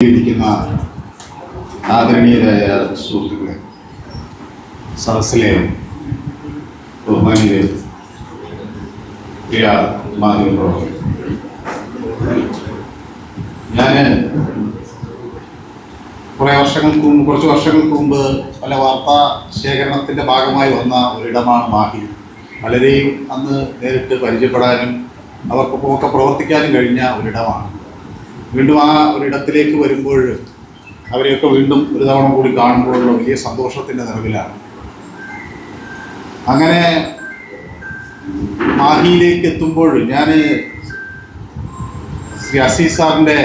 ഇരിക്കുന്ന ആദരണീയരായ സുഹൃത്തുക്കളെ, സദസ്സിലെ ബഹുമാനികളെ, പ്രിയ മാധ്യമപ്രവർത്തകർ, ഞാൻ കുറച്ച് വർഷങ്ങൾക്ക് മുമ്പ് പല വാർത്താ ശേഖരണത്തിൻ്റെ ഭാഗമായി വന്ന ഒരിടമാണ് മാഹി. പലരെയും അന്ന് നേരിട്ട് പരിചയപ്പെടാനും അവർക്കൊക്കെ പ്രവർത്തിക്കാനും കഴിഞ്ഞ ഒരിടമാണ്. വീണ്ടും ആ ഒരിടത്തിലേക്ക് വരുമ്പോൾ അവരെയൊക്കെ വീണ്ടും ഒരു തവണ കൂടി കാണുമ്പോഴുള്ള വലിയ സന്തോഷത്തിൻ്റെ നിറവിലാണ്. അങ്ങനെ മാഹിയിലേക്ക് എത്തുമ്പോൾ ഞാൻ ശ്രീ അസീസ് സാറിൻ്റെ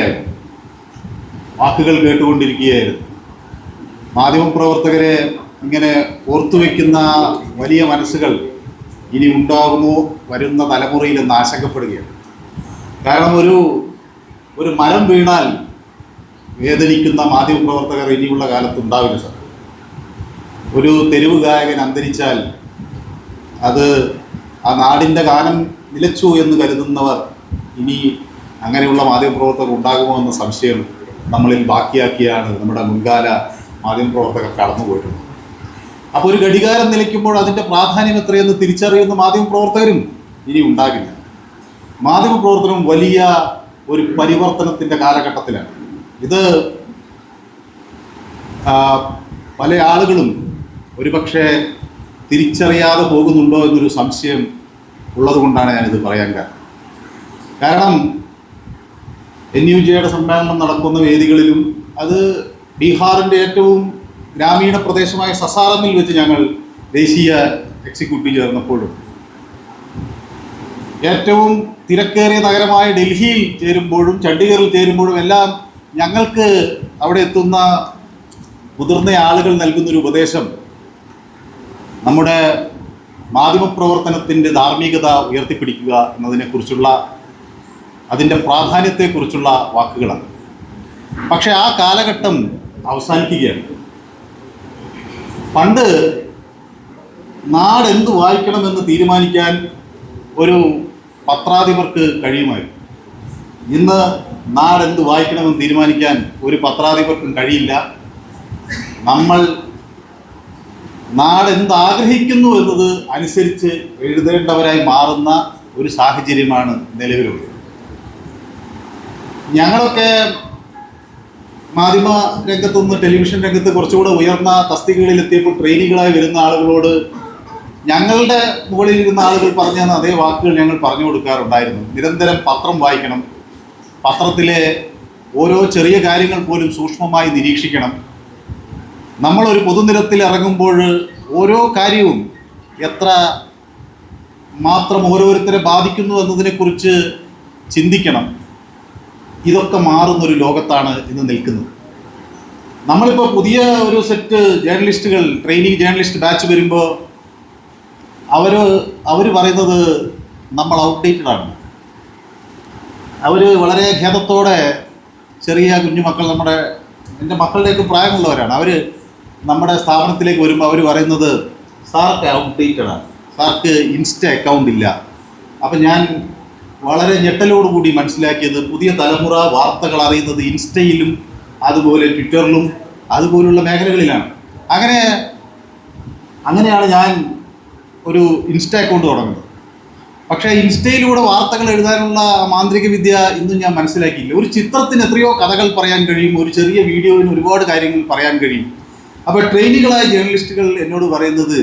വാക്കുകൾ കേട്ടുകൊണ്ടിരിക്കുകയായിരുന്നു. മാധ്യമപ്രവർത്തകരെ ഇങ്ങനെ ഓർത്തുവെക്കുന്ന വലിയ മനസ്സുകൾ ഇനി ഉണ്ടാകുമോ വരുന്ന തലമുറയിലെന്ന് ആശങ്കപ്പെടുകയാണ്. കാരണം ഒരു മരം വീണാൽ വേദനിക്കുന്ന മാധ്യമപ്രവർത്തകർ ഇനിയുള്ള കാലത്ത് ഉണ്ടാവില്ല സാർ. ഒരു തെരുവ് ഗായകൻ അന്തരിച്ചാൽ അത് ആ നാടിൻ്റെ ഗാനം നിലച്ചു എന്ന് കരുതുന്നവർ ഇനി അങ്ങനെയുള്ള മാധ്യമപ്രവർത്തകർ ഉണ്ടാകുമോ എന്ന സംശയം നമ്മളിൽ ബാക്കിയാക്കിയാണ് നമ്മുടെ മുൻകാല മാധ്യമപ്രവർത്തകർ കടന്നുപോയിട്ടുള്ളത്. അപ്പോൾ ഒരു ഘടികാരം നിലയ്ക്കുമ്പോൾ അതിൻ്റെ പ്രാധാന്യം എത്രയെന്ന് തിരിച്ചറിയുന്ന മാധ്യമപ്രവർത്തകരും ഇനി ഉണ്ടാകില്ല. മാധ്യമപ്രവർത്തനം വലിയ ഒരു പരിവർത്തനത്തിൻ്റെ കാലഘട്ടത്തിലാണ്. ഇത് പല ആളുകളും ഒരുപക്ഷെ തിരിച്ചറിയാതെ പോകുന്നുണ്ടോ എന്നൊരു സംശയം ഉള്ളതുകൊണ്ടാണ് ഞാനിത് പറയാൻ കാരണം NUJ-യുടെ സമ്മേളനം നടക്കുന്ന വേദികളിലും അത് ബീഹാറിൻ്റെ ഏറ്റവും ഗ്രാമീണ പ്രദേശമായ സസാറമിൽ വെച്ച് ഞങ്ങൾ ദേശീയ എക്സിക്യൂട്ടീവ് ചേർന്നപ്പോഴും ഏറ്റവും തിരക്കേറിയ നഗരമായ ഡൽഹിയിൽ ചേരുമ്പോഴും ചണ്ഡീഗറിൽ ചേരുമ്പോഴും എല്ലാം ഞങ്ങൾക്ക് അവിടെ എത്തുന്ന മുതിർന്ന ആളുകൾ നൽകുന്നൊരു ഉപദേശം നമ്മുടെ മാധ്യമപ്രവർത്തനത്തിൻ്റെ ധാർമ്മികത ഉയർത്തിപ്പിടിക്കുക എന്നതിനെക്കുറിച്ചുള്ള അതിൻ്റെ പ്രാധാന്യത്തെക്കുറിച്ചുള്ള വാക്കുകളാണ്. പക്ഷേ ആ കാലഘട്ടം അവസാനിക്കുകയാണ്. പണ്ട് നാടെന്ത് വായിക്കണമെന്ന് തീരുമാനിക്കാൻ ഒരു പത്രാധിപർക്ക് കഴിയുമായിരുന്നു. ഇന്ന് നാടെന്ത് വായിക്കണമെന്ന് തീരുമാനിക്കാൻ ഒരു പത്രാധിപർക്കും കഴിയില്ല. നമ്മൾ നാടെന്ത് ആഗ്രഹിക്കുന്നു എന്നത് അനുസരിച്ച് എഴുതേണ്ടവരായി മാറുന്ന ഒരു സാഹചര്യമാണ് നിലവിലുള്ളത്. ഞങ്ങളൊക്കെ മാധ്യമ രംഗത്തുനിന്ന് ടെലിവിഷൻ രംഗത്ത് കുറച്ചുകൂടെ ഉയർന്ന തസ്തികകളിലെത്തിയപ്പോൾ ട്രെയിനികളായി വരുന്ന ആളുകളോട് ഞങ്ങളുടെ മുകളിൽ ഇരുന്ന ആളുകൾ പറഞ്ഞ അതേ വാക്കുകൾ ഞങ്ങൾ പറഞ്ഞു കൊടുക്കാറുണ്ടായിരുന്നു. നിരന്തരം പത്രം വായിക്കണം, പത്രത്തിലെ ഓരോ ചെറിയ കാര്യങ്ങൾ പോലും സൂക്ഷ്മമായി നിരീക്ഷിക്കണം. നമ്മളൊരു പൊതുനിരത്തിൽ ഇറങ്ങുമ്പോൾ ഓരോ കാര്യവും എത്ര മാത്രം ഓരോരുത്തരെ ബാധിക്കുന്നു എന്നതിനെക്കുറിച്ച് ചിന്തിക്കണം. ഇതൊക്കെ മാറുന്നൊരു ലോകത്താണ് ഇന്ന് നിൽക്കുന്നത്. നമ്മളിപ്പോൾ പുതിയ ഒരു സെറ്റ് ജേർണലിസ്റ്റുകൾ, ട്രെയിനിങ് ജേർണലിസ്റ്റ് ബാച്ച് വരുമ്പോൾ അവർ പറയുന്നത് നമ്മൾ ഔട്ട്ഡേറ്റഡ് ആണ്. അവർ വളരെ ഖേദത്തോടെ ചെറിയ കുഞ്ഞുമക്കൾ, എൻ്റെ മക്കളുടെയൊക്കെ പ്രായമുള്ളവരാണ്, അവർ നമ്മുടെ സ്ഥാപനത്തിലേക്ക് വരുമ്പോൾ അവർ പറയുന്നത് സാർക്ക് ഔട്ട്ഡേറ്റഡ് ആണ്, സാർക്ക് ഇൻസ്റ്റ അക്കൗണ്ട് ഇല്ല. അപ്പം ഞാൻ വളരെ ഞെട്ടലോടുകൂടി മനസ്സിലാക്കിയത് പുതിയ തലമുറ വാർത്തകൾ അറിയുന്നത് ഇൻസ്റ്റയിലും അതുപോലെ ട്വിറ്ററിലും അതുപോലുള്ള മേഖലകളിലാണ്. അങ്ങനെയാണ് ഞാൻ ഒരു ഇൻസ്റ്റ അക്കൗണ്ട് തുടങ്ങുന്നത്. പക്ഷേ ഇൻസ്റ്റയിലൂടെ വാർത്തകൾ എഴുതാനുള്ള മാന്ത്രിക വിദ്യ ഇന്നും ഞാൻ മനസ്സിലാക്കിയില്ല. ഒരു ചിത്രത്തിന് എത്രയോ കഥകൾ പറയാൻ കഴിയും, ഒരു ചെറിയ വീഡിയോയിന് ഒരുപാട് കാര്യങ്ങൾ പറയാൻ കഴിയും. അപ്പോൾ ട്രെയിനികളായ ജേർണലിസ്റ്റുകൾ എന്നോട് പറയുന്നത്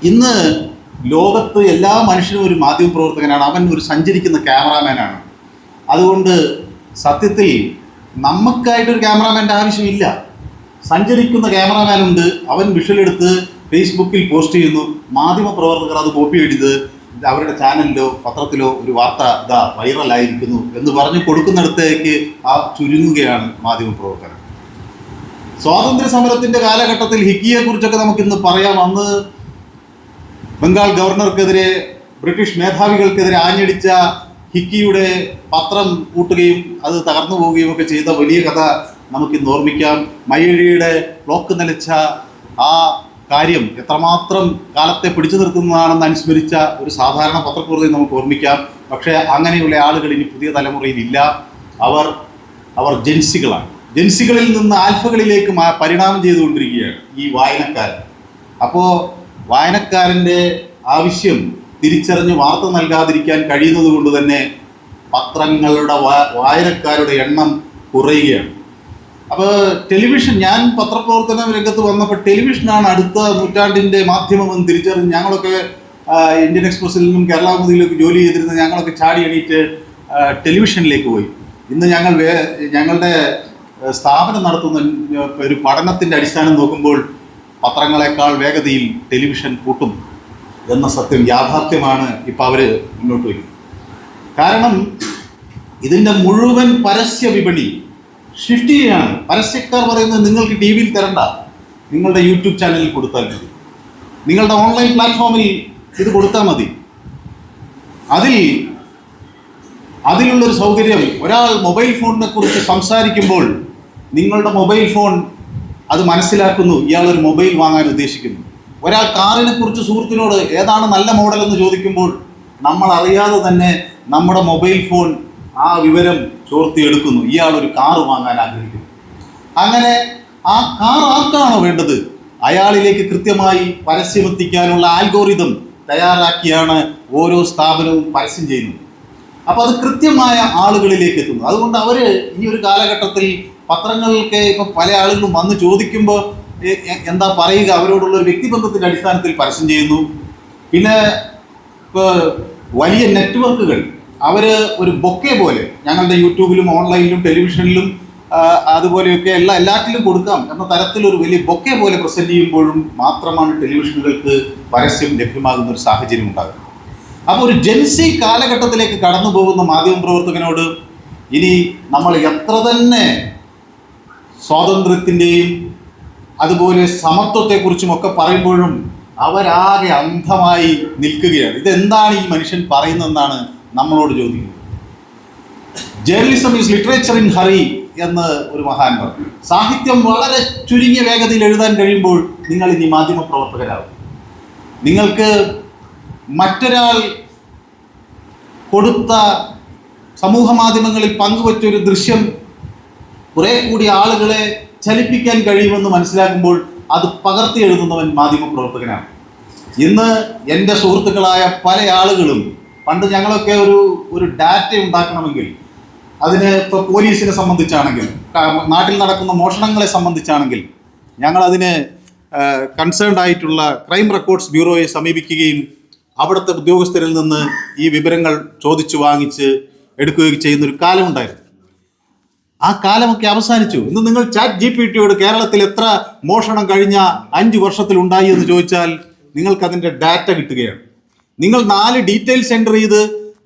ഇന്ന് ലോകത്ത് എല്ലാ മനുഷ്യനും ഒരു മാധ്യമപ്രവർത്തകനാണ്, അവൻ ഒരു സഞ്ചരിക്കുന്ന ക്യാമറാമാനാണ്. അതുകൊണ്ട് സത്യത്തിൽ നമുക്കായിട്ടൊരു ക്യാമറാമാൻ്റെ ആവശ്യമില്ല. സഞ്ചരിക്കുന്ന ക്യാമറാമാനുണ്ട്, അവൻ വിഷ്വലെടുത്ത് ഫേസ്ബുക്കിൽ പോസ്റ്റ് ചെയ്യുന്നു. മാധ്യമപ്രവർത്തകർ അത് കോപ്പി ചെയ്ത് അവരുടെ ചാനലിലോ പത്രത്തിലോ ഒരു വാർത്ത വൈറലായിരിക്കുന്നു എന്ന് പറഞ്ഞ് കൊടുക്കുന്നിടത്തേക്ക് ചുരുങ്ങുകയാണ് മാധ്യമപ്രവർത്തകർ. സ്വാതന്ത്ര്യ സമരത്തിൻ്റെ കാലഘട്ടത്തിൽ ഹിക്കിയെക്കുറിച്ചൊക്കെ നമുക്കിന്ന് പറയാം. അന്ന് ബംഗാൾ ഗവർണർക്കെതിരെ, ബ്രിട്ടീഷ് മേധാവികൾക്കെതിരെ ആഞ്ഞടിച്ച ഹിക്കിയുടെ പത്രം കൂട്ടുകയും അത് തകർന്നു പോവുകയും ഒക്കെ ചെയ്ത വലിയ കഥ നമുക്കിന്ന് ഓർമ്മിക്കാം. മയ്യഴിയുടെ ബ്ലോക്ക് നിലച്ച ആ കാര്യം എത്രമാത്രം കാലത്തെ പിടിച്ചു നിർത്തുന്നതാണെന്ന് അനുസ്മരിച്ച ഒരു സാധാരണ പത്രപ്രവർത്തകരെ നമുക്ക് ഓർമ്മിക്കാം. പക്ഷേ അങ്ങനെയുള്ള ആളുകൾ ഇനി പുതിയ തലമുറയിലില്ല. അവർ അവർ ജൻസികളാണ്. ജൻസികളിൽ നിന്ന് ആൽഫകളിലേക്ക് പരിണാമം ചെയ്തുകൊണ്ടിരിക്കുകയാണ് ഈ വായനക്കാരൻ. അപ്പോൾ വായനക്കാരൻ്റെ ആവശ്യം തിരിച്ചറിഞ്ഞ് വാർത്ത നൽകാതിരിക്കാൻ കഴിയുന്നത് കൊണ്ട് തന്നെ പത്രങ്ങളുടെ വായനക്കാരുടെ എണ്ണം കുറയുകയാണ്. അപ്പോൾ ടെലിവിഷൻ, ഞാൻ പത്രപ്രവർത്തന രംഗത്ത് വന്നപ്പോൾ ടെലിവിഷനാണ് അടുത്ത നൂറ്റാണ്ടിൻ്റെ മാധ്യമമെന്ന് തിരിച്ചറിഞ്ഞ് ഞങ്ങളൊക്കെ ഇന്ത്യൻ എക്സ്പ്രസിൽ നിന്നും കേരള കൗമുദിയിലേക്ക് ജോലി ചെയ്തിരുന്ന ഞങ്ങളൊക്കെ ചാടി എണീറ്റ് ടെലിവിഷനിലേക്ക് പോയി. ഇന്ന് ഞങ്ങളുടെ സ്ഥാപനം നടത്തുന്ന ഒരു പഠനത്തിൻ്റെ അടിസ്ഥാനം നോക്കുമ്പോൾ പത്രങ്ങളെക്കാൾ വേഗതയിൽ ടെലിവിഷൻ പൂട്ടും എന്ന സത്യം യാഥാർത്ഥ്യമാണ് ഇപ്പോൾ അവർ മുന്നോട്ട് വയ്ക്കുന്നത്. കാരണം ഇതിൻ്റെ മുഴുവൻ പരസ്യ വിപണി ഷിഫ്റ്റ് ചെയ്യുകയാണ്. പരസ്യക്കാർ പറയുന്നത് നിങ്ങൾക്ക് ടി വിയിൽ തരണ്ട, നിങ്ങളുടെ യൂട്യൂബ് ചാനലിൽ കൊടുത്താൽ മതി, നിങ്ങളുടെ ഓൺലൈൻ പ്ലാറ്റ്ഫോമിൽ ഇത് കൊടുത്താൽ മതി. അതിലുള്ളൊരു സൗകര്യം, ഒരാൾ മൊബൈൽ ഫോണിനെ കുറിച്ച് സംസാരിക്കുമ്പോൾ നിങ്ങളുടെ മൊബൈൽ ഫോൺ അത് മനസ്സിലാക്കുന്നു, ഇയാളൊരു മൊബൈൽ വാങ്ങാൻ ഉദ്ദേശിക്കുന്നു. ഒരാൾ കാറിനെ കുറിച്ച് സുഹൃത്തിനോട് ഏതാണ് നല്ല മോഡലെന്ന് ചോദിക്കുമ്പോൾ നമ്മൾ അറിയാതെ തന്നെ നമ്മുടെ മൊബൈൽ ഫോൺ ആ വിവരം ചോർത്തിയെടുക്കുന്നു, ഇയാളൊരു കാറ് വാങ്ങാൻ ആഗ്രഹിക്കുന്നു. അങ്ങനെ ആ കാർ ആർക്കാണോ വേണ്ടത് അയാളിലേക്ക് കൃത്യമായി പരസ്യമെത്തിക്കാനുള്ള ആൽഗോറിതം തയ്യാറാക്കിയാണ് ഓരോ സ്ഥാപനവും പരസ്യം ചെയ്യുന്നത്. അപ്പോൾ അത് കൃത്യമായ ആളുകളിലേക്ക് എത്തുന്നു. അതുകൊണ്ട് അവർ ഈ ഒരു കാലഘട്ടത്തിൽ പത്രങ്ങൾക്ക് ഇപ്പം പല ആളുകളും വന്ന് ചോദിക്കുമ്പോൾ എന്താ പറയുക, അവരോടുള്ള ഒരു വ്യക്തിബന്ധത്തിൻ്റെ അടിസ്ഥാനത്തിൽ പരസ്യം ചെയ്യുന്നു. പിന്നെ ഇപ്പോൾ വലിയ നെറ്റ്വർക്കുകൾ അവർ ഒരു ബൊക്കെ പോലെ ഞങ്ങളുടെ യൂട്യൂബിലും ഓൺലൈനിലും ടെലിവിഷനിലും അതുപോലെയൊക്കെ എല്ലാറ്റിലും കൊടുക്കാം എന്ന തരത്തിലൊരു വലിയ ബൊക്കെ പോലെ പ്രസൻറ്റ് ചെയ്യുമ്പോഴും മാത്രമാണ് ടെലിവിഷനുകൾക്ക് പരസ്യം ലഭ്യമാകുന്ന ഒരു സാഹചര്യം ഉണ്ടാകുന്നത്. അപ്പോൾ ഒരു ജൻസി കാലഘട്ടത്തിലേക്ക് കടന്നു പോകുന്ന മാധ്യമപ്രവർത്തകനോട് ഇനി നമ്മൾ എത്ര തന്നെ സ്വാതന്ത്ര്യത്തിൻ്റെയും അതുപോലെ സമത്വത്തെക്കുറിച്ചുമൊക്കെ പറയുമ്പോഴും അവരാകെ അന്ധമായി നിൽക്കുകയാണ്. ഇതെന്താണ് ഈ മനുഷ്യൻ പറയുന്നതെന്നാണ് നമ്മളോട് ചോദിക്കുന്നത്. Journalism is literature in hurry എന്ന് ഒരു മഹാൻ പറഞ്ഞു. സാഹിത്യം വളരെ ചുരുങ്ങിയ വേഗതയിൽ എഴുതാൻ കഴിയുമ്പോൾ നിങ്ങൾ ഇനി മാധ്യമപ്രവർത്തകരാകും. നിങ്ങൾക്ക് മറ്റൊരാൾ കൊടുത്ത സമൂഹ മാധ്യമങ്ങളിൽ പങ്കുവച്ചൊരു ദൃശ്യം കുറെ കൂടി ആളുകളെ ചലിപ്പിക്കാൻ കഴിയുമെന്ന് മനസ്സിലാക്കുമ്പോൾ അത് പകർത്തി എഴുതുന്നവൻ മാധ്യമപ്രവർത്തകനാണ്. ഇന്ന് എൻ്റെ സുഹൃത്തുക്കളായ പല ആളുകളും, പണ്ട് ഞങ്ങളൊക്കെ ഒരു ഡാറ്റ ഉണ്ടാക്കണമെങ്കിൽ അതിന് ഇപ്പോൾ പോലീസിനെ സംബന്ധിച്ചാണെങ്കിൽ, നാട്ടിൽ നടക്കുന്ന മോഷണങ്ങളെ സംബന്ധിച്ചാണെങ്കിൽ ഞങ്ങളതിന് കൺസേൺഡ് ആയിട്ടുള്ള ക്രൈം റെക്കോർഡ്സ് ബ്യൂറോയെ സമീപിക്കുകയും അവിടുത്തെ ഉദ്യോഗസ്ഥരിൽ നിന്ന് ഈ വിവരങ്ങൾ ചോദിച്ചു വാങ്ങിച്ച് എടുക്കുകയും ചെയ്യുന്നൊരു കാലമുണ്ടായിരുന്നു. ആ കാലമൊക്കെ അവസാനിച്ചു. ഇന്ന് നിങ്ങൾ ChatGPT കേരളത്തിൽ എത്ര മോഷണം കഴിഞ്ഞ 5 വർഷത്തിൽ ഉണ്ടായി എന്ന് ചോദിച്ചാൽ നിങ്ങൾക്കതിൻ്റെ ഡാറ്റ കിട്ടുകയാണ്. നിങ്ങൾ 4 ഡീറ്റെയിൽസ് എൻ്റർ ചെയ്ത്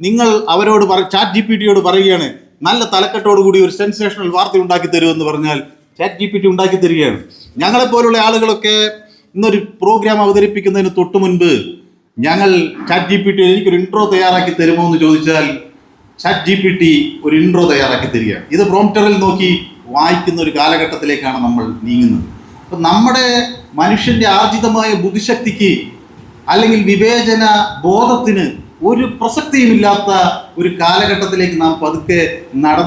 നിങ്ങൾ അവരോട് ChatGPT പറയുകയാണ് നല്ല തലക്കെട്ടോടുകൂടി ഒരു സെൻസേഷണൽ വാർത്ത ഉണ്ടാക്കി തരുമെന്ന് പറഞ്ഞാൽ ChatGPT ഉണ്ടാക്കി തരികയാണ്. ഞങ്ങളെപ്പോലുള്ള ആളുകളൊക്കെ ഇന്നൊരു പ്രോഗ്രാം അവതരിപ്പിക്കുന്നതിന് തൊട്ട് മുൻപ് ഞങ്ങൾ ChatGPT എനിക്കൊരു ഇൻട്രോ തയ്യാറാക്കി തരുമോ എന്ന് ചോദിച്ചാൽ ChatGPT ഒരു ഇൻട്രോ തയ്യാറാക്കി തരികയാണ്. ഇത് പ്രോംപ്റ്ററിൽ നോക്കി വായിക്കുന്ന ഒരു കാലഘട്ടത്തിലേക്കാണ് നമ്മൾ നീങ്ങുന്നത്. അപ്പം നമ്മുടെ മനുഷ്യൻ്റെ ആർജിതമായ ബുദ്ധിശക്തിക്ക് അല്ലെങ്കിൽ വിവേചന ബോധത്തിന് ഒരു പ്രസക്തിയുമില്ലാത്ത ഒരു കാലഘട്ടത്തിലേക്ക് നാം പതുക്കെ നടന്നു